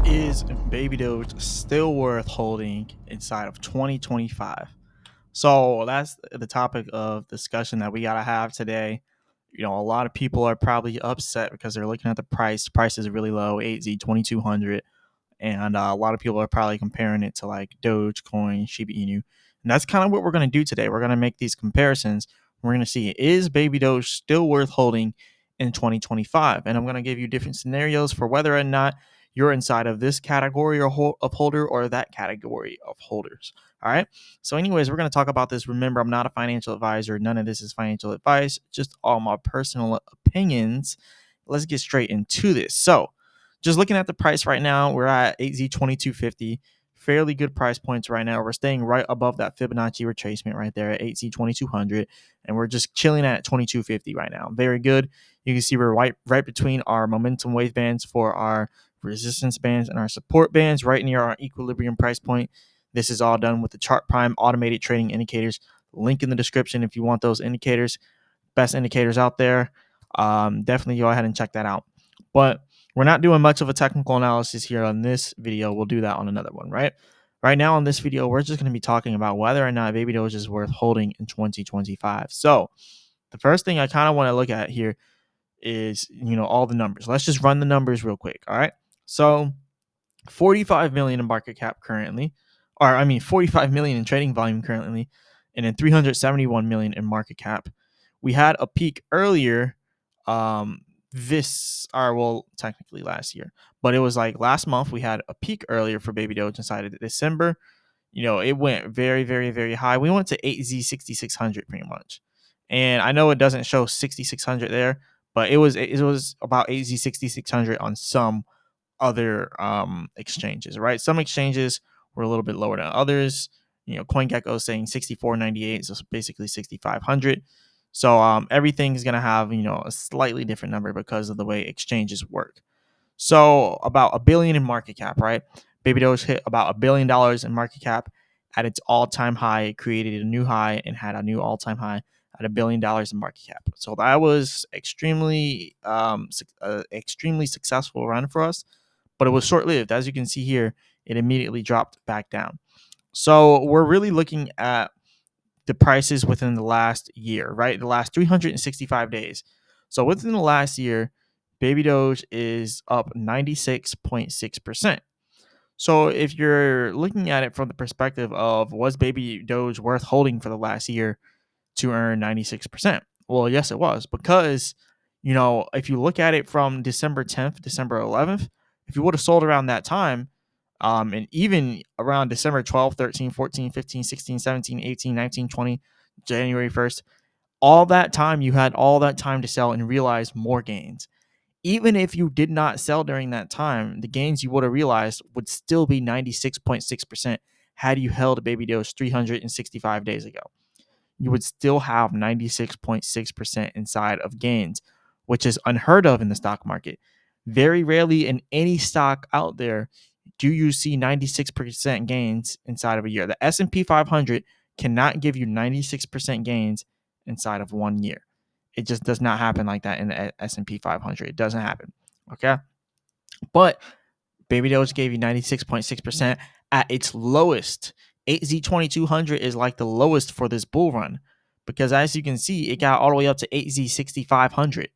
Is Baby Doge still worth holding inside of 2025? So that's the topic of discussion that we gotta have today. A lot of people are probably upset because they're looking at the price. The price is really low, 8Z 2200, and a lot of people are probably comparing it to like Dogecoin, Shiba Inu, and that's kind of what we're gonna do today. We're gonna make these comparisons. We're gonna see, is Baby Doge still worth holding in 2025, and I'm gonna give you different scenarios for whether or not you're inside of this category of holder or that category of holders. All right. So, anyways, we're going to talk about this. Remember, I'm not a financial advisor. None of this is financial advice, just all my personal opinions. Let's get straight into this. So, just looking at the price right now, we're at 8Z2250. Fairly good price points right now. We're staying right above that Fibonacci retracement right there at 8Z2200, and we're just chilling at 2250 right now. Very good. You can see we're right between our momentum wave bands for our resistance bands and our support bands, right near our equilibrium price point. This is all done with the Chart Prime automated trading indicators. Link in the description if you want those indicators. Best indicators out there. Definitely go ahead and check that out. But we're not doing much of a technical analysis here on this video. We'll do that on another one, right? Right now on this video, we're just going to be talking about whether or not Baby Doge is worth holding in 2025. So the first thing I kind of want to look at here is, all the numbers. Let's just run the numbers real quick. All right. So 45 million in market cap currently, 45 million in trading volume currently, and then 371 million in market cap. We had a peak earlier, technically last year, but it was like last month we had a peak earlier for Baby Doge inside of December. It went very, very, very high. We went to 8Z 6600 pretty much, and I know it doesn't show 6600 there, but it was about 8Z 6600 on some other exchanges, right? Some exchanges were a little bit lower than others. CoinGecko is saying 6498, so basically 6500. So everything is going to have, a slightly different number because of the way exchanges work. So about a billion in market cap, right? Baby Doge hit about $1 billion in market cap at its all-time high. It created a new high and had a new all-time high at $1 billion in market cap. So that was extremely successful run for us, but it was short-lived. As you can see here, it immediately dropped back down. So we're really looking at the prices within the last year, right? The last 365 days. So within the last year, Baby Doge is up 96.6%. So if you're looking at it from the perspective of, was Baby Doge worth holding for the last year to earn 96%? Well, yes, it was, because, if you look at it from December 10th, December 11th, if you would have sold around that time, and even around December 12th, 13th, 14th, 15th, 16th, 17th, 18th, 19th, 20th, January 1st, all that time, you had all that time to sell and realize more gains. Even if you did not sell during that time, the gains you would have realized would still be 96.6% had you held a Baby Doge 365 days ago. You would still have 96.6% inside of gains, which is unheard of in the stock market. Very rarely in any stock out there do you see 96% gains inside of a year. The S&P 500 cannot give you 96% gains inside of 1 year. It just does not happen like that in the S&P 500. It doesn't happen. Okay? But Baby Doge gave you 96.6% at its lowest. 8Z2200 is like the lowest for this bull run, because as you can see, it got all the way up to 8Z6500.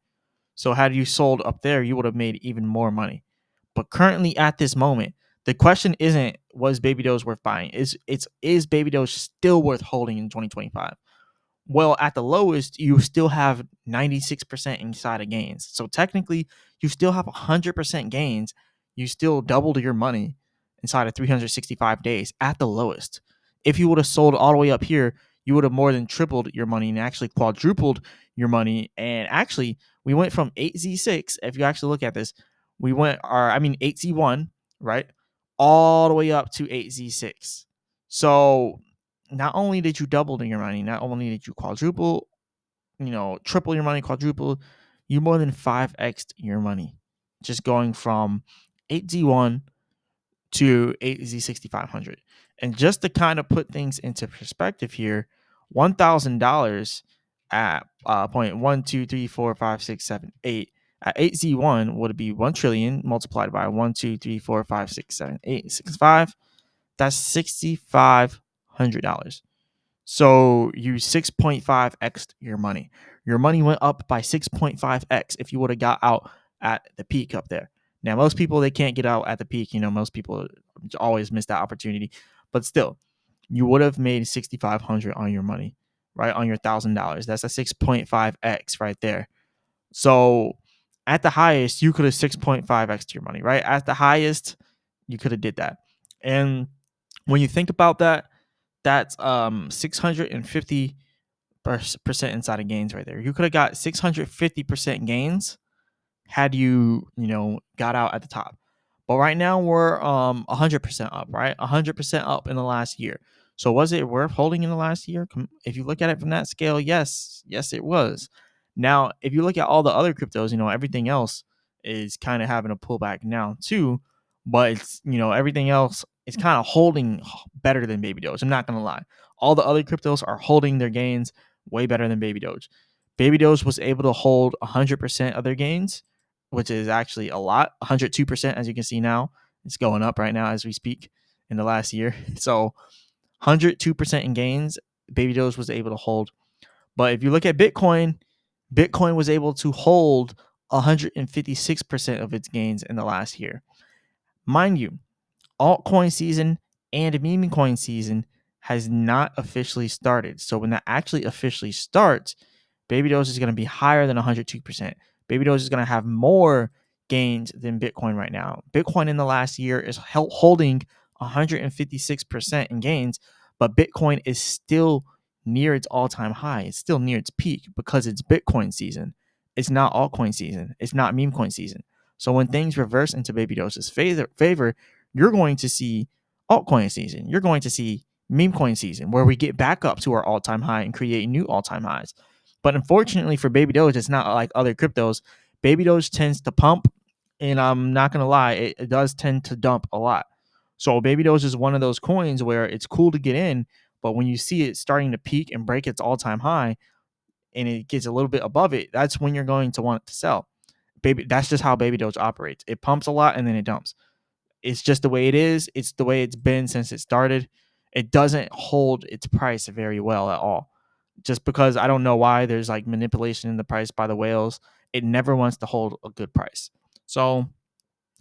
So had you sold up there, you would have made even more money. But currently at this moment, the question isn't, was Baby Doge worth buying? Is Baby Doge still worth holding in 2025? Well, at the lowest, you still have 96% inside of gains. So technically, you still have 100% gains. You still doubled your money inside of 365 days at the lowest. If you would have sold all the way up here, you would have more than tripled your money and actually quadrupled your money. And actually, we went from 8Z6. If you actually look at this, 8Z1, right? All the way up to 8Z6. So not only did you double your money, not only did you quadruple, triple your money, quadruple, you more than 5x'd your money just going from 8Z1 to 8Z6500. And just to kind of put things into perspective here, $1,000 at 0.1234567 8 At 8Z1 would be 1 trillion multiplied by 1, 2, 3, 4, 5, 6, 7, 8, 65. That's $6,500. So you 6.5x your money. Your money went up by 6.5x if you would have got out at the peak up there. Now, most people, they can't get out at the peak. Most people always miss that opportunity. But still, you would have made 6,500 on your money, right? On your $1,000. That's a 6.5x right there. So at the highest, you could have 6.5x to your money, right? At the highest, you could have did that. And when you think about that, that's 650% inside of gains right there. You could have got 650% gains had you got out at the top. But right now we're 100% up, right? 100% up in the last year. So was it worth holding in the last year? If you look at it from that scale, yes, it was. Now, if you look at all the other cryptos, everything else is kind of having a pullback now too. But everything else is kind of holding better than Baby Doge. I'm not gonna lie. All the other cryptos are holding their gains way better than Baby Doge. Baby Doge was able to hold 100% of their gains, which is actually a lot. 102%, as you can see now. It's going up right now as we speak in the last year. So 102% in gains, Baby Doge was able to hold. But if you look at Bitcoin, Bitcoin was able to hold 156% of its gains in the last year. Mind you, altcoin season and meme coin season has not officially started. So when that actually officially starts, Baby Doge is going to be higher than 102%. Baby Doge is going to have more gains than Bitcoin right now. Bitcoin in the last year is holding 156% in gains, but Bitcoin is still near its all-time high. It's still near its peak because it's Bitcoin season. It's not altcoin season. It's not meme coin season. So when things reverse into Baby Doge's favor, you're going to see altcoin season. You're going to see meme coin season where we get back up to our all-time high and create new all-time highs. But unfortunately for Baby Doge, it's not like other cryptos. Baby Doge tends to pump, and I'm not gonna lie, it does tend to dump a lot. So Baby Doge is one of those coins where it's cool to get in, but when you see it starting to peak and break its all-time high, and it gets a little bit above it, that's when you're going to want to sell. That's just how Baby Doge operates. It pumps a lot and then it dumps. It's just the way it is. It's the way it's been since it started. It doesn't hold its price very well at all. Just because I don't know why there's like manipulation in the price by the whales. It never wants to hold a good price. So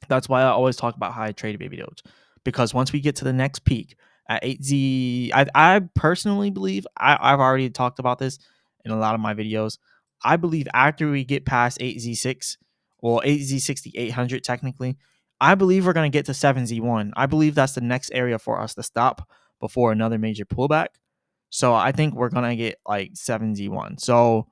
that's why I always talk about how I trade Baby Doge. Because once we get to the next peak at 8Z, I personally believe, I've already talked about this in a lot of my videos. I believe after we get past 8Z6, well, 8Z6800 technically, I believe we're going to get to 7Z1. I believe that's the next area for us to stop before another major pullback. So I think we're going to get like 7Z1. So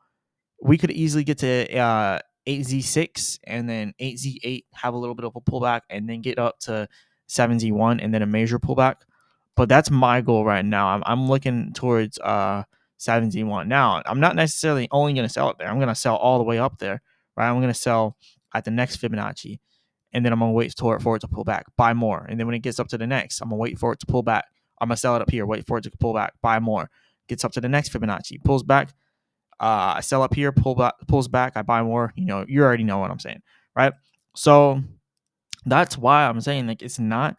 we could easily get to 8Z6 and then 8Z8, have a little bit of a pullback, and then get up to 7Z1 and then a major pullback. But that's my goal right now. I'm looking towards 7Z1. Now, I'm not necessarily only going to sell it there. I'm going to sell all the way up there, right? I'm going to sell at the next Fibonacci, and then I'm going to wait for it to pull back, buy more. And then when it gets up to the next, I'm going to wait for it to pull back. I'm going to sell it up here, wait for it to pull back, buy more. Gets up to the next Fibonacci, pulls back, I sell up here, pulls back, I buy more. You already know what I'm saying, right? So that's why I'm saying like it's not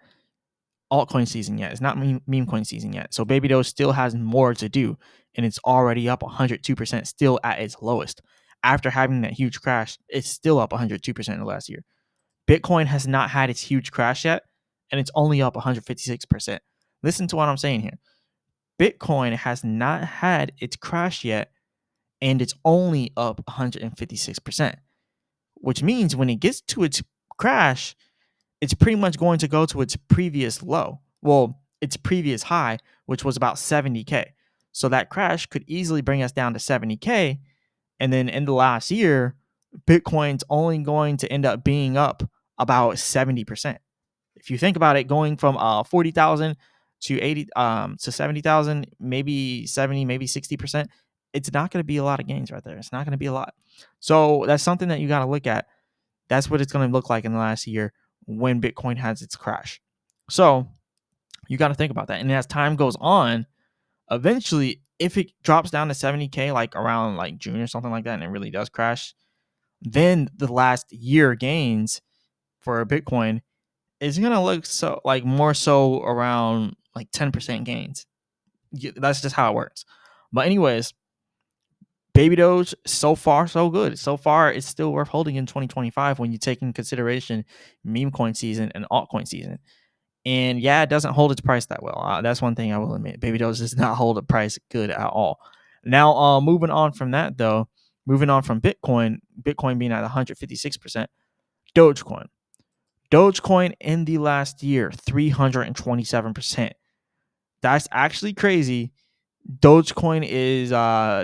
altcoin season yet. It's not meme coin season yet. So Baby Doge still has more to do, and it's already up 102%, still at its lowest. After having that huge crash, it's still up 102% in the last year. Bitcoin has not had its huge crash yet, and it's only up 156%. Listen to what I'm saying here. Bitcoin has not had its crash yet, and it's only up 156%, which means when it gets to its crash, it's pretty much going to go to its previous low. Well, its previous high, which was about 70K. So that crash could easily bring us down to 70K. And then in the last year, Bitcoin's only going to end up being up about 70%. If you think about it, going from 40,000 to 80 to 70,000, maybe 70, maybe 60%, it's not going to be a lot of gains right there. It's not going to be a lot. So that's something that you got to look at. That's what it's going to look like in the last year when Bitcoin has its crash. So you got to think about that. And as time goes on, eventually, if it drops down to 70K, like around like June or something like that, and it really does crash, then the last year gains for Bitcoin is gonna look so like more so around like 10% gains. That's just how it works. But anyways, Baby Doge, so far so good. So far, it's still worth holding in 2025 when you take in consideration meme coin season and altcoin season. And yeah, it doesn't hold its price that well. That's one thing I will admit. Baby Doge does not hold a price good at all. Now, moving on from that though, moving on from Bitcoin being at 156%, Dogecoin. Dogecoin in the last year, 327%. That's actually crazy. Dogecoin is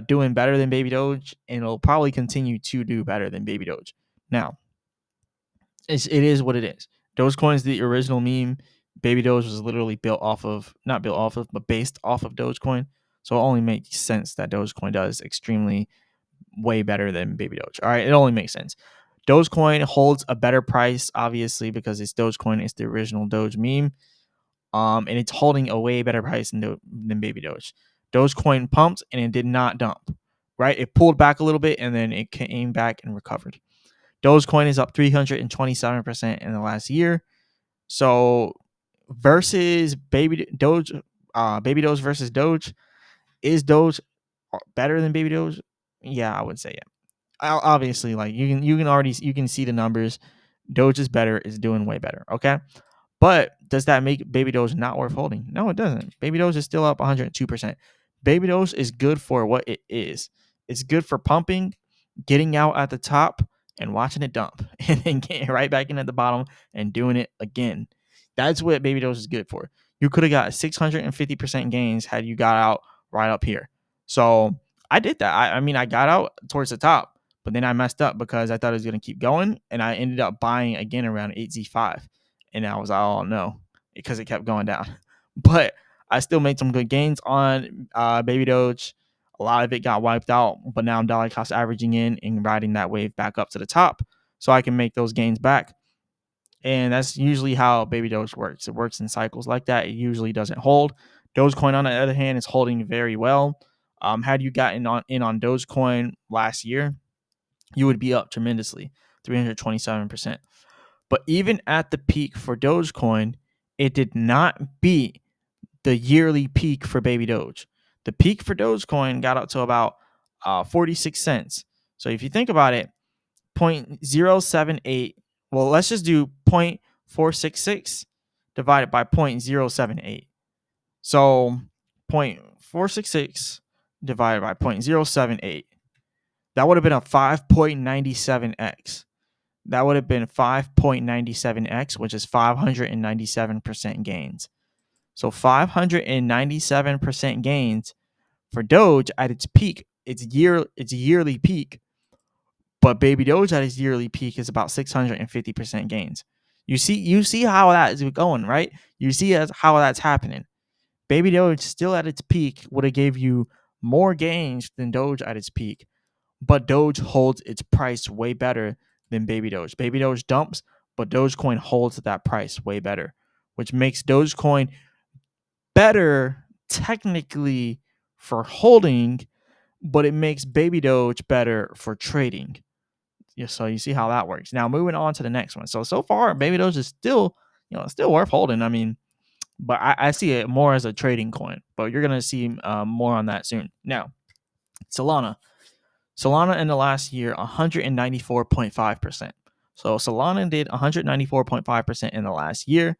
doing better than Baby Doge, and it'll probably continue to do better than Baby Doge. Now, it is what it is. Dogecoin is the original meme. Baby Doge was literally built off of, not built off of, but based off of Dogecoin. So it only makes sense that Dogecoin does extremely way better than Baby Doge. All right, it only makes sense. Dogecoin holds a better price, obviously, because it's Dogecoin. It's the original Doge meme. And it's holding a way better price than Baby Doge. Dogecoin pumped and it did not dump, right? It pulled back a little bit and then it came back and recovered. Dogecoin is up 327% in the last year. So versus Baby Doge versus Doge, is Doge better than Baby Doge? Yeah, I would say yeah. Obviously, like you can see the numbers. Doge is better, is doing way better. Okay. But does that make Baby Doge not worth holding? No, it doesn't. Baby Doge is still up 102%. Baby Doge is good for what it is. It's good for pumping, getting out at the top, and watching it dump, and then getting right back in at the bottom and doing it again. That's what Baby Doge is good for. You could have got 650% gains had you got out right up here. So I did that. I mean, I got out towards the top, but then I messed up because I thought it was going to keep going, and I ended up buying again around 8Z5. And I was like, oh no, because it kept going down. But I still made some good gains on Baby Doge. A lot of it got wiped out, but now I'm dollar cost averaging in and riding that wave back up to the top so I can make those gains back. And that's usually how Baby Doge works. It works in cycles like that. It usually doesn't hold. Dogecoin, on the other hand, is holding very well. Had you gotten in on Dogecoin last year, you would be up tremendously, 327%. But even at the peak for Dogecoin, it did not beat the yearly peak for Baby Doge. The peak for Dogecoin got up to about 46 cents. So if you think about it, 0.078, well, let's just do 0.466 divided by 0.078. So 0.466 divided by 0.078, that would have been a 5.97x. That would have been 5.97x, which is 597% gains. So 597% gains for Doge at its peak. Its yearly peak, but Baby Doge at its yearly peak is about 650% gains. You see how that is going, right? You see how that's happening. Baby Doge still at its peak would have gave you more gains than Doge at its peak, but Doge holds its price way better than Baby Doge. Baby Doge dumps, but Dogecoin holds that price way better, which makes Dogecoin better technically for holding, but it makes Baby Doge better for trading. Yeah, so you see how that works. Now moving on to the next one. So far, Baby Doge is still, still worth holding. I mean, but I see it more as a trading coin. But you're gonna see more on that soon. Now, Solana. Solana in the last year, 194.5%. So Solana did 194.5% in the last year.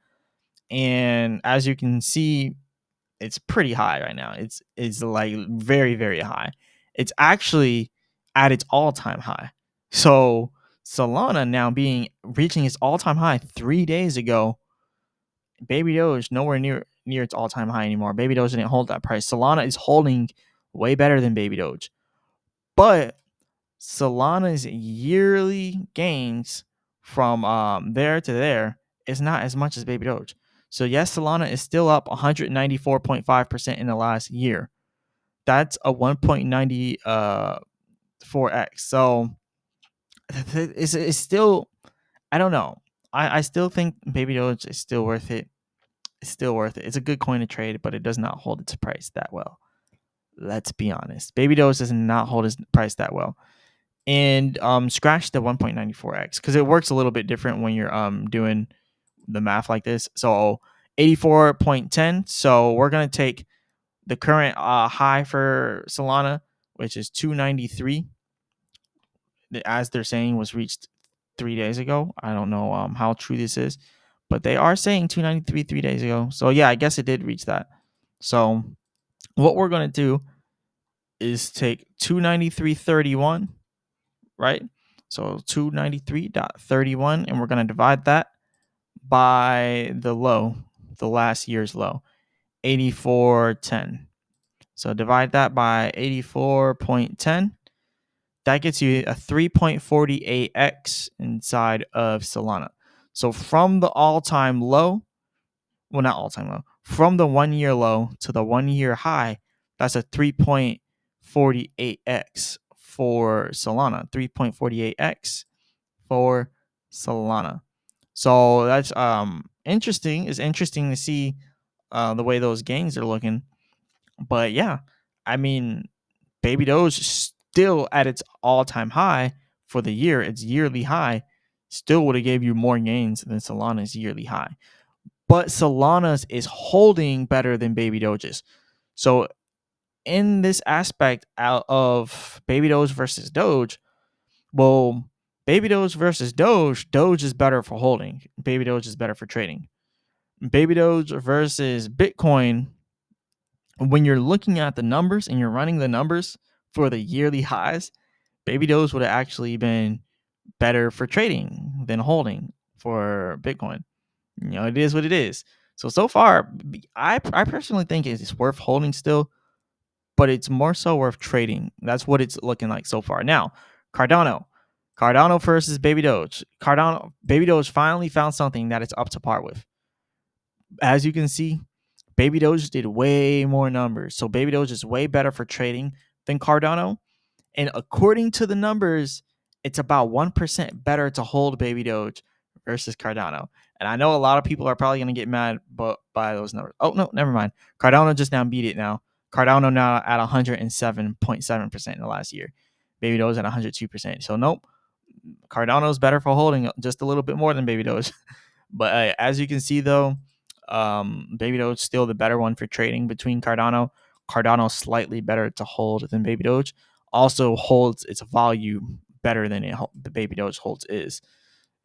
And as you can see, it's pretty high right now. It's like very, very high. It's actually at its all-time high. So Solana now reaching its all-time high 3 days ago. Baby Doge nowhere near its all-time high anymore. Baby Doge didn't hold that price. Solana is holding way better than Baby Doge. But Solana's yearly gains from there to there is not as much as Baby Doge. So yes, Solana is still up 194.5% in the last year. That's a 1.94x. So it's still, I don't know. I still think Baby Doge is still worth it. It's still worth it. It's a good coin to trade, but it does not hold its price that well. Let's be honest. Baby Doge does not hold its price that well. and scratch the 1.94x because it works a little bit different when you're doing the math like this. So 84.10. So we're gonna take the current high for Solana, which is 293, as they're saying was reached 3 days ago. I don't know how true this is, but they are saying 293 3 days ago. So yeah, I guess it did reach that. So what we're gonna do is take 293.31, right? So 293.31, and we're gonna divide that by the low, the last year's low, 84.10. So divide that by 84.10. That gets you a 3.48x inside of Solana. So from the all-time low, well, not all-time low, from the 1 year low to the 1 year high, that's a 3.48x for Solana. 3.48x for Solana. So that's interesting. It's interesting to see the way those gains are looking. But yeah, I mean, Baby Doge is still at its all-time high for the year. Its yearly high still would have gave you more gains than Solana's yearly high. But Solana's is holding better than Baby Doge's. So in this aspect out of Baby Doge versus Doge, well, Baby Doge versus Doge, Doge is better for holding. Baby Doge is better for trading. Baby Doge versus Bitcoin, when you're looking at the numbers and you're running the numbers for the yearly highs, Baby Doge would have actually been better for trading than holding for Bitcoin. You know, it is what it is. So far, I personally think it's worth holding still, but it's more so worth trading. That's what it's looking like so far. Now, Cardano. Cardano versus Baby Doge. Baby Doge finally found something that it's up to par with. As you can see, Baby Doge did way more numbers. So Baby Doge is way better for trading than Cardano. And according to the numbers, it's about 1% better to hold Baby Doge versus Cardano. And I know a lot of people are probably going to get mad by those numbers. Oh, no, never mind. Cardano just now beat it now. Cardano now at 107.7% in the last year. Baby Doge at 102%. So, nope. Cardano's better for holding just a little bit more than Baby Doge. But as you can see, though, Baby Doge still the better one for trading between Cardano. Cardano slightly better to hold than Baby Doge. Also holds its value better than the Baby Doge holds is.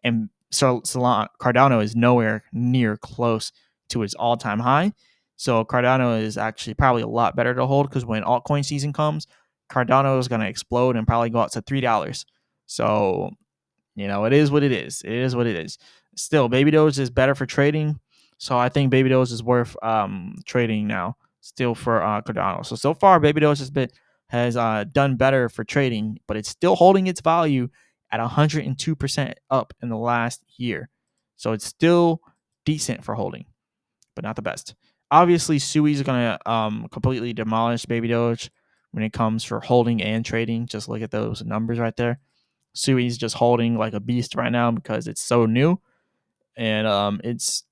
And so Cardano is nowhere near close to its all-time high. So Cardano is actually probably a lot better to hold because when altcoin season comes, Cardano is going to explode and probably go out to $3. So it is what it is. It is what it is. Still, Baby Doge is better for trading, so I think Baby Doge is worth trading now. Still for Cardano. So far, Baby Doge has done better for trading, but it's still holding its value at 102% up in the last year. So it's still decent for holding, but not the best. Obviously, Sui is gonna completely demolish Baby Doge when it comes for holding and trading. Just look at those numbers right there. Sui's just holding like a beast right now because it's so new, and it's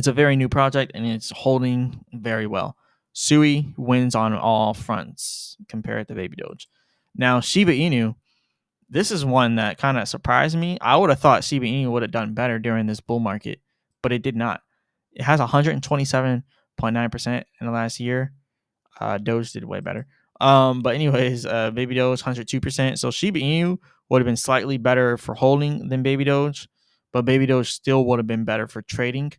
a very new project and it's holding very well. Sui wins on all fronts compared to Baby Doge. Now Shiba Inu, this is one that kind of surprised me. I would have thought Shiba Inu would have done better during this bull market, but it did not. It has 127.9% in the last year. Doge did way better. But anyways, Baby Doge 102%. So Shiba Inu would have been slightly better for holding than Baby Doge, but Baby Doge still would have been better for trading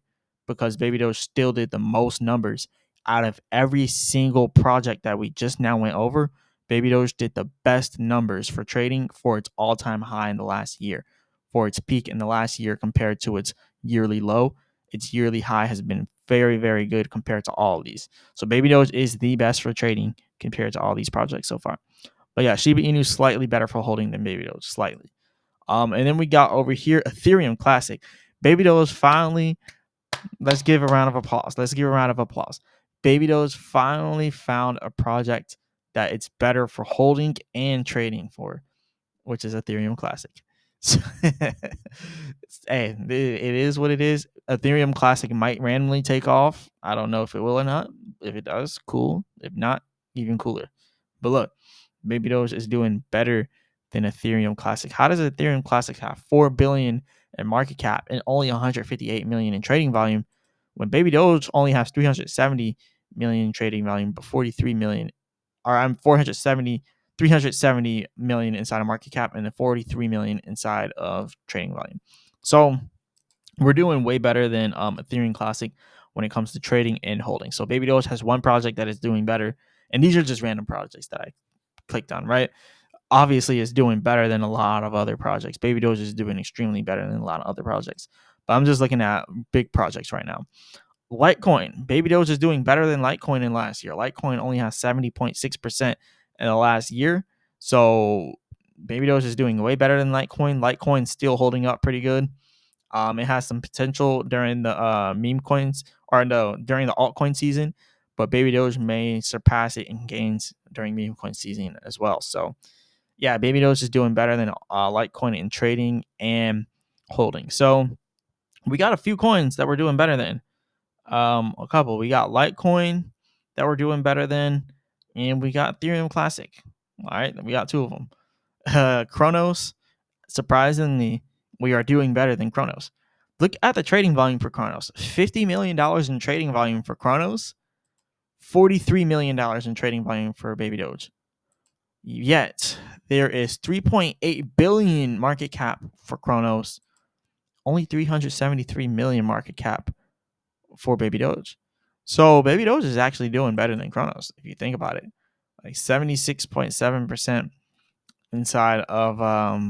because Baby Doge still did the most numbers out of every single project that we just now went over. Baby Doge did the best numbers for trading for its all-time high in the last year, for its peak in the last year compared to its yearly low. Its yearly high has been very, very good compared to all of these. So Baby Doge is the best for trading compared to all these projects so far. But yeah, Shiba Inu slightly better for holding than Baby Doge, slightly. And then we got over here Ethereum Classic. Baby Doge finally, let's give a round of applause. Let's give a round of applause. Baby Doge finally found a project that it's better for holding and trading for, which is Ethereum Classic. So, hey, it is what it is. Ethereum Classic might randomly take off. I don't know if it will or not. If it does, cool. If not, even cooler. But look, Baby Doge is doing better than Ethereum Classic. How does Ethereum Classic have 4 billion in market cap and only 158 million in trading volume, when Baby Doge only has 370 million in trading volume, but 43 million, or I'm 370 million inside of market cap and then 43 million inside of trading volume. So we're doing way better than Ethereum Classic when it comes to trading and holding. So Baby Doge has one project that is doing better, and these are just random projects that I clicked on, right? Obviously, it's doing better than a lot of other projects. Baby Doge is doing extremely better than a lot of other projects. But I'm just looking at big projects right now. Litecoin. Baby Doge is doing better than Litecoin in last year. Litecoin only has 70.6% in the last year. So Baby Doge is doing way better than Litecoin. Litecoin's still holding up pretty good. It has some potential during the meme coins, or no, during the altcoin season, but Baby Doge may surpass it in gains during meme coin season as well. So yeah, Baby Doge is doing better than Litecoin in trading and holding. So we got a few coins that we're doing better than. A couple. We got Litecoin that we're doing better than, and we got Ethereum Classic. All right, we got two of them. Cronos, surprisingly, we are doing better than Cronos. Look at the trading volume for Cronos. $50 million in trading volume for Cronos. $43 million in trading volume for Baby Doge. Yet there is 3.8 billion market cap for Cronos. Only 373 million market cap for Baby Doge. So Baby Doge is actually doing better than Cronos if you think about it. Like 76.7% inside of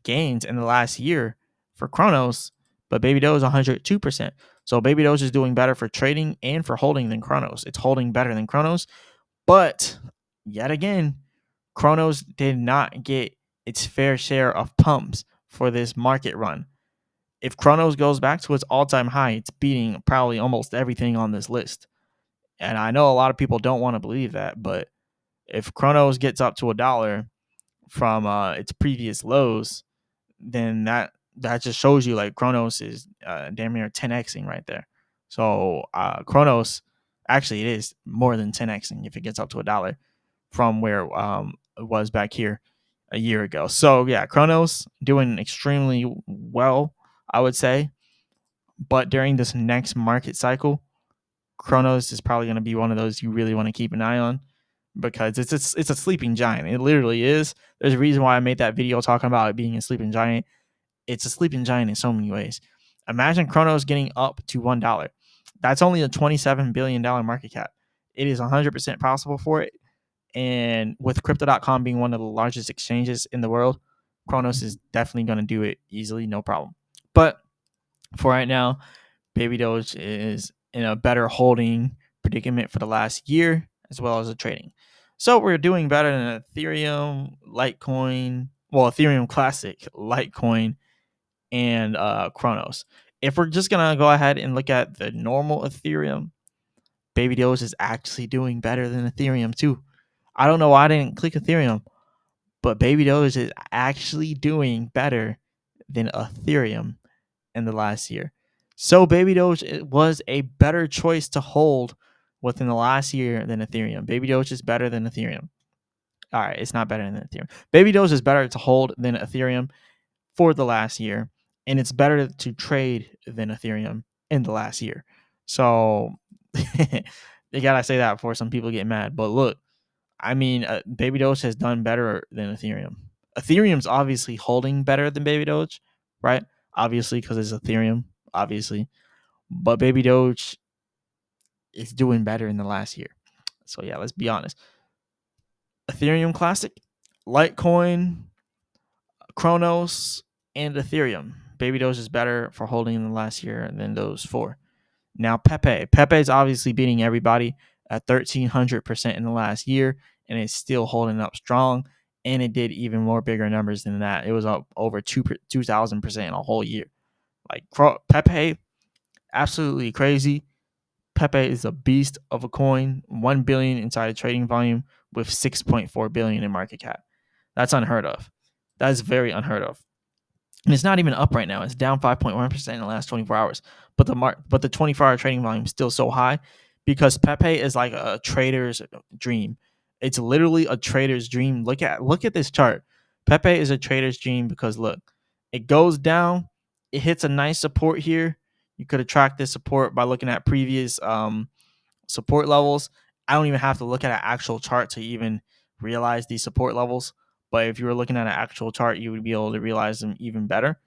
gains in the last year for Cronos, but Baby Doge is 102%. So Baby Doge is doing better for trading and for holding than Cronos. It's holding better than Cronos, but yet again, Cronos did not get its fair share of pumps for this market run. If Cronos goes back to its all-time high, it's beating probably almost everything on this list. And I know a lot of people don't want to believe that, but if Cronos gets up to $1 from its previous lows, then that just shows you like Cronos is damn near 10xing right there. So Cronos, actually, it is more than 10xing if it gets up to $1 from where it was back here a year ago. So yeah, Cronos doing extremely well, I would say. But during this next market cycle, Cronos is probably going to be one of those you really want to keep an eye on, because it's a sleeping giant. It literally is. There's a reason why I made that video talking about it being a sleeping giant. It's a sleeping giant in so many ways. Imagine Cronos getting up to $1. That's only a $27 billion market cap. It is 100% possible for it. And with crypto.com being one of the largest exchanges in the world, Cronos is definitely going to do it easily, no problem. But for right now, Baby Doge is in a better holding predicament for the last year as well as the trading. So we're doing better than Ethereum, Litecoin, well, Ethereum Classic, Litecoin, and Cronos. If we're just gonna go ahead and look at the normal Ethereum, Baby Doge is actually doing better than Ethereum too. I don't know why I didn't click Ethereum, but Baby Doge is actually doing better than Ethereum in the last year. So Baby Doge was a better choice to hold within the last year than Ethereum. Baby Doge is better than Ethereum. All right, it's not better than Ethereum. Baby Doge is better to hold than Ethereum for the last year, and it's better to trade than Ethereum in the last year. So you gotta say that before some people get mad. But look, I mean, Baby Doge has done better than Ethereum. Ethereum's obviously holding better than Baby Doge, right? Obviously, because it's Ethereum, obviously. But Baby Doge is doing better in the last year. So yeah, let's be honest. Ethereum Classic, Litecoin, Cronos, and Ethereum. Baby Doge is better for holding in the last year than those four. Now Pepe. Pepe is obviously beating everybody at 1,300% in the last year, and it's still holding up strong. And it did even more bigger numbers than that. It was up over 2,000% in a whole year. Like Pepe, absolutely crazy. Pepe is a beast of a coin. 1 billion inside trading volume with 6.4 billion in market cap. That's unheard of. That is very unheard of. And it's not even up right now. It's down 5.1% in the last 24 hours. But the 24-hour trading volume is still so high because Pepe is like a trader's dream. It's literally a trader's dream. Look at this chart. Pepe is a trader's dream because look, it goes down, it hits a nice support here. You could attract this support by looking at previous support levels. I don't even have to look at an actual chart to even realize these support levels. But if you were looking at an actual chart, you would be able to realize them even better.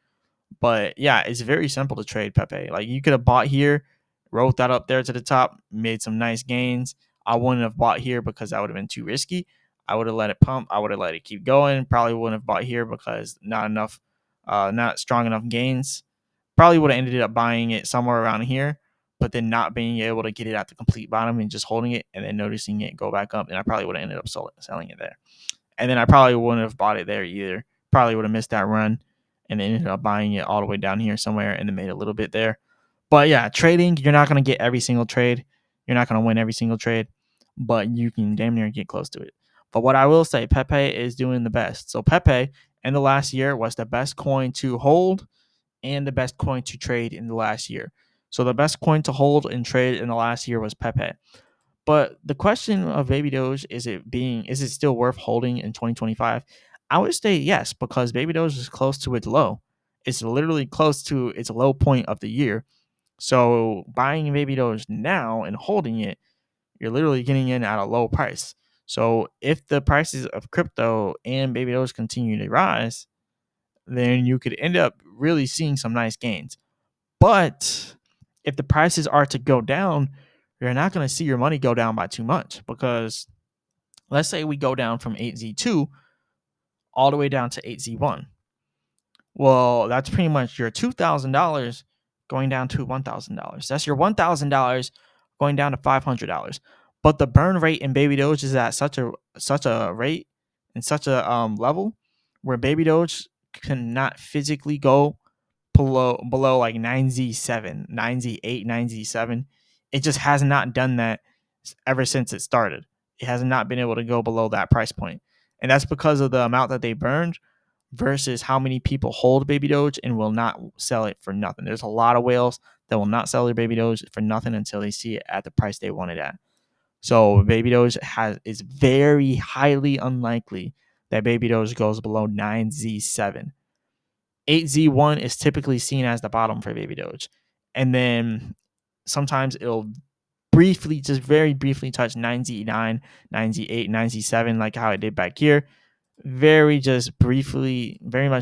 But yeah, it's very simple to trade Pepe. Like you could have bought here, wrote that up there to the top, made some nice gains. I wouldn't have bought here because that would have been too risky. I would have let it pump. I would have let it keep going. Probably wouldn't have bought here because not strong enough gains. Probably would have ended up buying it somewhere around here, but then not being able to get it at the complete bottom and just holding it and then noticing it go back up. And I probably would have ended up selling it there. And then I probably wouldn't have bought it there either. Probably would have missed that run and then ended up buying it all the way down here somewhere and then made a little bit there. But yeah, trading, you're not going to get every single trade. You're not going to win every single trade, but you can damn near get close to it. But what I will say, Pepe is doing the best. So Pepe in the last year was the best coin to hold and the best coin to trade in the last year. So the best coin to hold and trade in the last year was Pepe. But the question of Baby Doge is it still worth holding in 2025? I would say yes, because Baby Doge is close to its low. It's literally close to its low point of the year. So buying Baby Doge now and holding it, you're literally getting in at a low price. So if the prices of crypto and Baby Doge continue to rise, then you could end up really seeing some nice gains. But if the prices are to go down, you're not going to see your money go down by too much because let's say we go down from 8Z2 all the way down to 8Z1. Well, that's pretty much your $2,000 going down to $1,000. That's your $1,000 going down to $500. But the burn rate in Baby Doge is at such a rate and such a level where Baby Doge cannot physically go below like 9Z7, 9Z8, 9Z7. It just has not done that ever since it started. It has not been able to go below that price point. And that's because of the amount that they burned versus how many people hold Baby Doge and will not sell it for nothing. There's a lot of whales that will not sell their Baby Doge for nothing until they see it at the price they want it at. So Baby Doge is very highly unlikely that Baby Doge goes below 9Z7. 8Z1 is typically seen as the bottom for Baby Doge. And then sometimes it'll just very briefly touch 9Z9, 9Z8, 9Z7, like how it did back here. Very much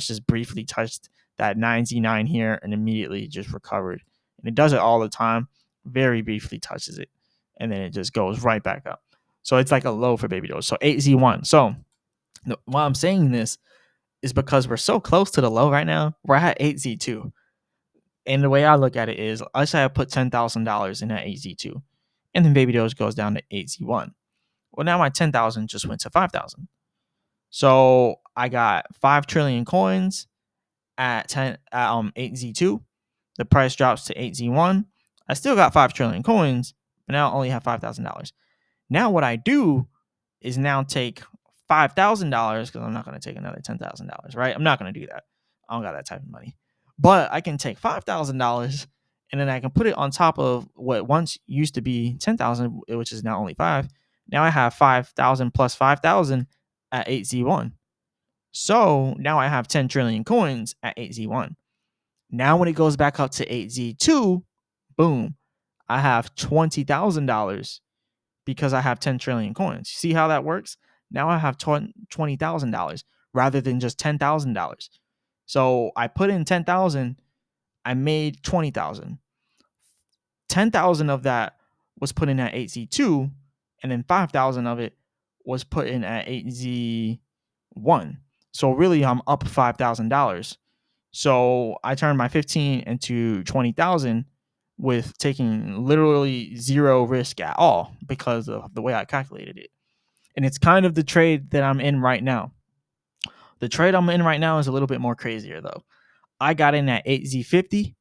just briefly touched that 9Z9 here and immediately just recovered. And it does it all the time, very briefly touches it, and then it just goes right back up. So it's like a low for Baby Doge. So 8Z1. So while I'm saying this, is because we're so close to the low right now. We're at 8Z2. And the way I look at it is, let's say I put $10,000 in that 8Z2, and then Baby Doge goes down to 8Z1. Well, now my 10,000 just went to 5,000. So I got 5 trillion coins at 8Z2. The price drops to 8Z1. I still got 5 trillion coins, but now I only have $5,000. Now what I do is now take $5,000 because I'm not going to take another $10,000, right? I'm not going to do that. I don't got that type of money. But I can take $5,000 and then I can put it on top of what once used to be 10,000, which is now only 5. Now I have 5,000 plus 5,000 at 8Z1. So now I have 10 trillion coins at 8Z1. Now when it goes back up to 8Z2, boom, I have $20,000 because I have 10 trillion coins. See how that works? Now I have $20,000 rather than just $10,000. So I put in 10,000, I made 20,000. 10,000 of that was put in at 8Z2, and then 5,000 of it was put in at 8Z1. So really, I'm up $5,000. So I turned my 15 into 20,000 with taking literally zero risk at all because of the way I calculated it. And it's kind of the trade that I'm in right now. The trade I'm in right now is a little bit more crazier though. I got in at 8Z50.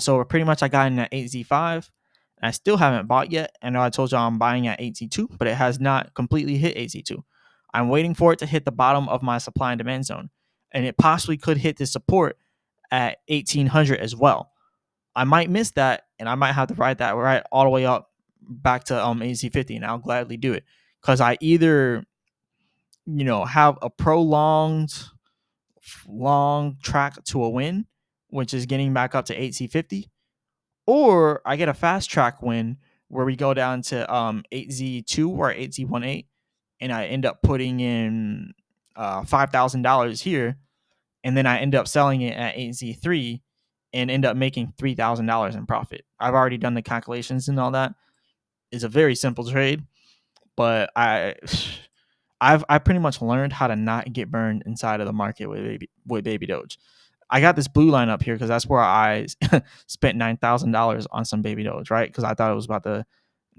So pretty much I got in at 8Z5. I still haven't bought yet. I know I told y'all I'm buying at 8Z2, but it has not completely hit 8Z2. I'm waiting for it to hit the bottom of my supply and demand zone. And it possibly could hit the support at 1800 as well. I might miss that, and I might have to ride that right all the way up back to AC50, and I'll gladly do it because I either have a prolonged long track to a win, which is getting back up to 8Z50, or I get a fast track win where we go down to 8Z2 or 8Z18, and I end up putting in $5,000 here, and then I end up selling it at 8Z3 and end up making $3,000 in profit. I've already done the calculations and all that. It's a very simple trade, but I pretty much learned how to not get burned inside of the market with baby Doge. I got this blue line up here because that's where I spent $9,000 on some baby Doge, right? Because I thought it was about to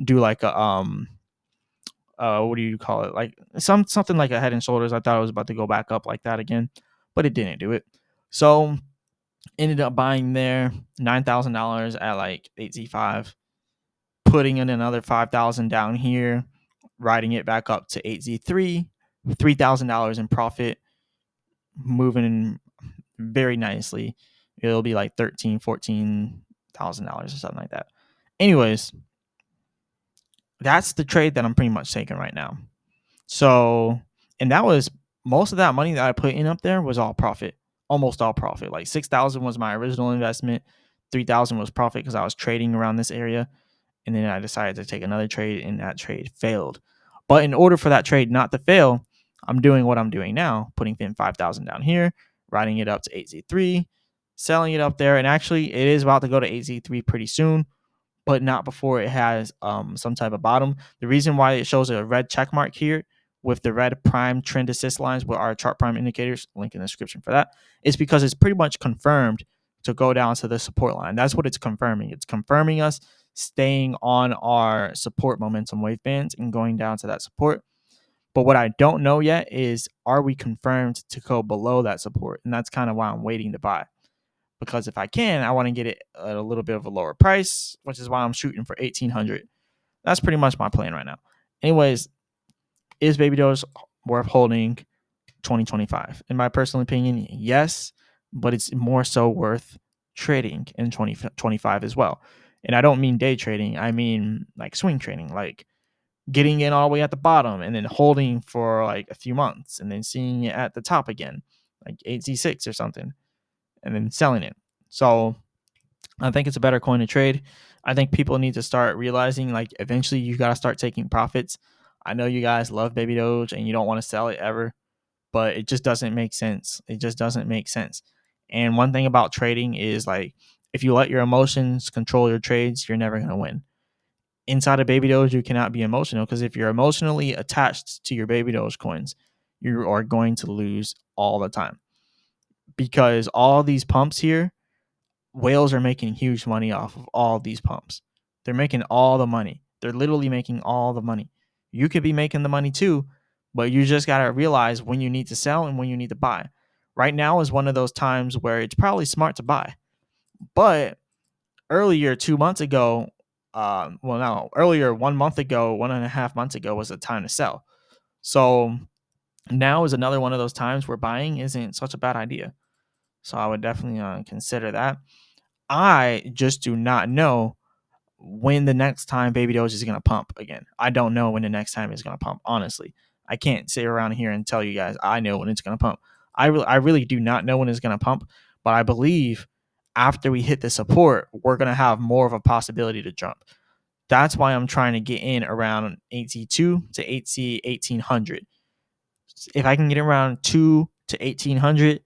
do like a what do you call it? Like something like a Head and Shoulders. I thought it was about to go back up like that again, but it didn't do it. So ended up buying there $9,000 at like 8Z5, putting in another 5,000 down here, riding it back up to 8Z3, $3,000 in profit, moving very nicely. It'll be like $14,000 or something like that. Anyways, that's the trade that I'm pretty much taking right now. So, and that was most of that money that I put in up there was all profit, almost all profit. Like 6,000 was my original investment, 3,000 was profit because I was trading around this area, and then I decided to take another trade, and that trade failed. But in order for that trade not to fail, I'm doing what I'm doing now, putting in 5,000 down here, riding it up to 8Z3, selling it up there, and actually it is about to go to 8Z3 pretty soon, but not before it has some type of bottom. The reason why it shows a red check mark here with the red prime trend assist lines with our chart prime indicators, link in the description for that, is because it's pretty much confirmed to go down to the support line. That's what it's confirming. It's confirming us staying on our support momentum wave bands and going down to that support. But what I don't know yet is, are we confirmed to go below that support? And that's kind of why I'm waiting to buy. Because if I can, I want to get it at a little bit of a lower price, which is why I'm shooting for 1,800. That's pretty much my plan right now. Anyways, is baby Doge worth holding 2025? In my personal opinion, yes, but it's more so worth trading in 2025 as well. And I don't mean day trading. I mean like swing trading, like getting in all the way at the bottom and then holding for like a few months and then seeing it at the top again, like 8Z6 or something, and then selling it. So I think it's a better coin to trade. I think people need to start realizing like eventually you got to start taking profits. I know you guys love baby Doge and you don't want to sell it ever, but it just doesn't make sense. It just doesn't make sense. And one thing about trading is like if you let your emotions control your trades, you're never going to win. Inside of baby Doge, you cannot be emotional because if you're emotionally attached to your baby Doge coins, you are going to lose all the time. Because all these pumps here, whales are making huge money off of all these pumps. They're making all the money. They're literally making all the money. You could be making the money too, but you just got to realize when you need to sell and when you need to buy. Right now is one of those times where it's probably smart to buy. But earlier, 2 months ago, earlier 1 month ago, 1.5 months ago was the time to sell. So now is another one of those times where buying isn't such a bad idea. So I would definitely consider that. I just do not know when the next time baby Doge is going to pump again. I don't know when the next time it's going to pump, honestly. I can't sit around here and tell you guys I know when it's going to pump. I really do not know when it's going to pump, but I believe after we hit the support, we're going to have more of a possibility to jump. That's why I'm trying to get in around 8Z2 to 8Z 1800. If I can get around 2 to 1800,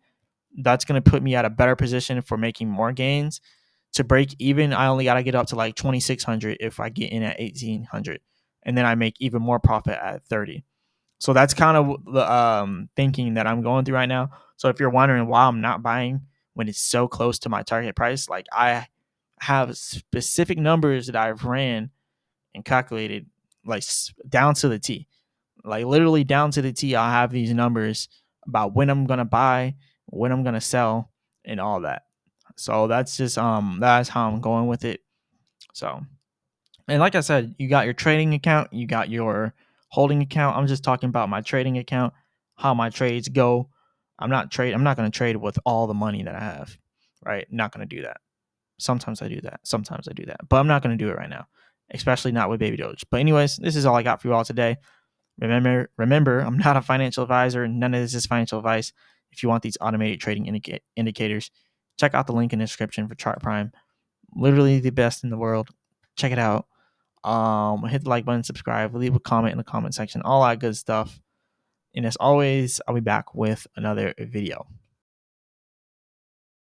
that's going to put me at a better position for making more gains. To break even, I only got to get up to like 2,600 if I get in at 1,800. And then I make even more profit at 30. So that's kind of the thinking that I'm going through right now. So if you're wondering why I'm not buying when it's so close to my target price, like I have specific numbers that I've ran and calculated like down to the T. Like literally down to the T, I'll have these numbers about when I'm gonna buy, when I'm gonna sell, and all that. So that's just that's how I'm going with it. So, and like I said, you got your trading account, you got your holding account. I'm just talking about my trading account, how my trades go. I'm not gonna trade with all the money that I have, right? Not gonna do that. Sometimes I do that. Sometimes I do that, but I'm not gonna do it right now, especially not with baby Doge. But anyways, this is all I got for you all today. Remember, I'm not a financial advisor. None of this is financial advice. if you want these automated trading indicators, check out the link in the description for Chart Prime. Literally the best in the world. Check it out. Hit the like button, subscribe, leave a comment in the comment section, all that good stuff. And as always, I'll be back with another video.